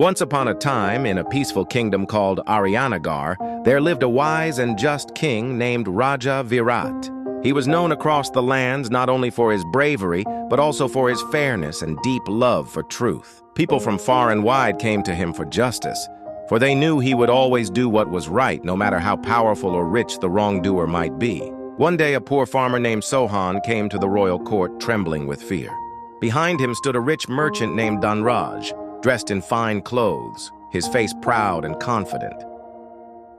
Once upon a time, in a peaceful kingdom called Aryanagar, there lived a wise and just king named Raja Virat. He was known across the lands not only for his bravery, but also for his fairness and deep love for truth. People from far and wide came to him for justice, for they knew he would always do what was right, no matter how powerful or rich the wrongdoer might be. One day, a poor farmer named Sohan came to the royal court trembling with fear. Behind him stood a rich merchant named Dhanraj, dressed in fine clothes, his face proud and confident.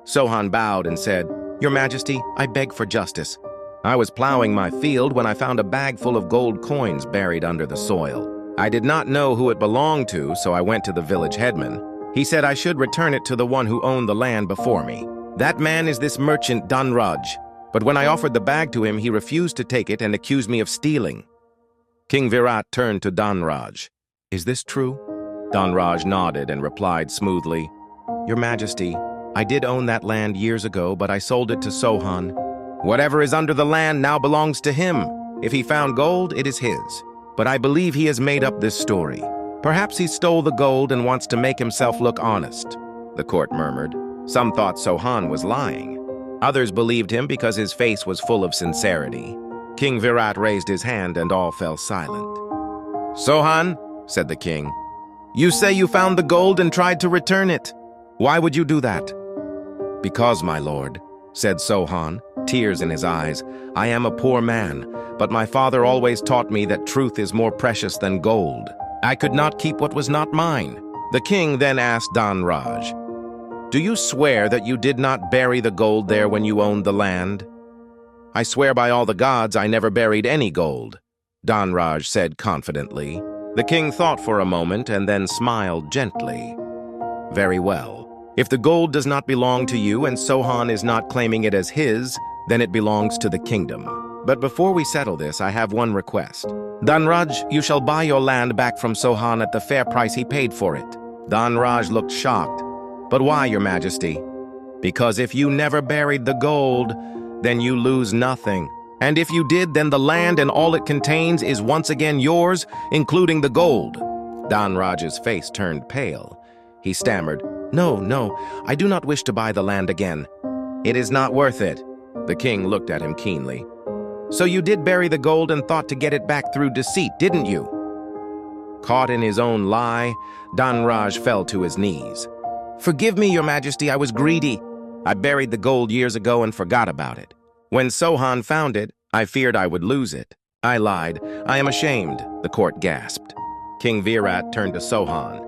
Sohan bowed and said, "Your Majesty, I beg for justice. I was plowing my field when I found a bag full of gold coins buried under the soil. I did not know who it belonged to, so I went to the village headman. He said I should return it to the one who owned the land before me. That man is this merchant Dhanraj, but when I offered the bag to him, he refused to take it and accused me of stealing." King Virat turned to Dhanraj. "Is this true?" Dhanraj nodded and replied smoothly, "Your Majesty, I did own that land years ago, but I sold it to Sohan. Whatever is under the land now belongs to him. If he found gold, it is his. But I believe he has made up this story. Perhaps he stole the gold and wants to make himself look honest," the court murmured. Some thought Sohan was lying. Others believed him because his face was full of sincerity. King Virat raised his hand and all fell silent. "Sohan," said the king, "you say you found the gold and tried to return it. Why would you do that?" "Because, my lord," said Sohan, tears in his eyes, "I am a poor man, but my father always taught me that truth is more precious than gold. I could not keep what was not mine." The king then asked Dhanraj, "Do you swear that you did not bury the gold there when you owned the land?" "I swear by all the gods I never buried any gold," Dhanraj said confidently. The king thought for a moment and then smiled gently. "Very well. If the gold does not belong to you and Sohan is not claiming it as his, then it belongs to the kingdom. But before we settle this, I have one request. Dhanraj, you shall buy your land back from Sohan at the fair price he paid for it." Dhanraj looked shocked. "But why, Your Majesty?" "Because if you never buried the gold, then you lose nothing. And if you did, then the land and all it contains is once again yours, including the gold." Dhanraj's face turned pale. He stammered, No, I do not wish to buy the land again." "It is not worth it." The king looked at him keenly. "So you did bury the gold and thought to get it back through deceit, didn't you?" Caught in his own lie, Dhanraj fell to his knees. "Forgive me, Your Majesty, I was greedy. I buried the gold years ago and forgot about it. When Sohan found it, I feared I would lose it. I lied. I am ashamed," the court gasped. King Virat turned to Sohan.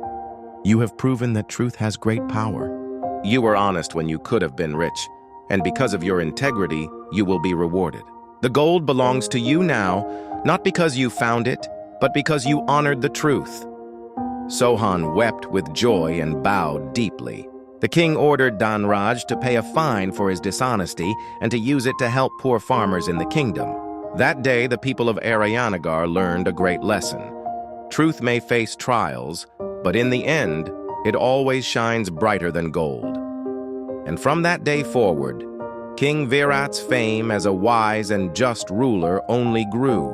"You have proven that truth has great power. You were honest when you could have been rich, and because of your integrity, you will be rewarded. The gold belongs to you now, not because you found it, but because you honored the truth." Sohan wept with joy and bowed deeply. The king ordered Dhanraj to pay a fine for his dishonesty and to use it to help poor farmers in the kingdom. That day, the people of Aryanagar learned a great lesson. Truth may face trials, but in the end, it always shines brighter than gold. And from that day forward, King Virat's fame as a wise and just ruler only grew,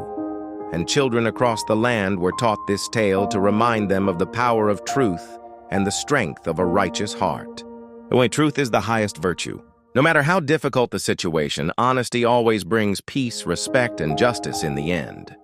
and children across the land were taught this tale to remind them of the power of truth and the strength of a righteous heart. Only truth is the highest virtue. No matter how difficult the situation, honesty always brings peace, respect, and justice in the end.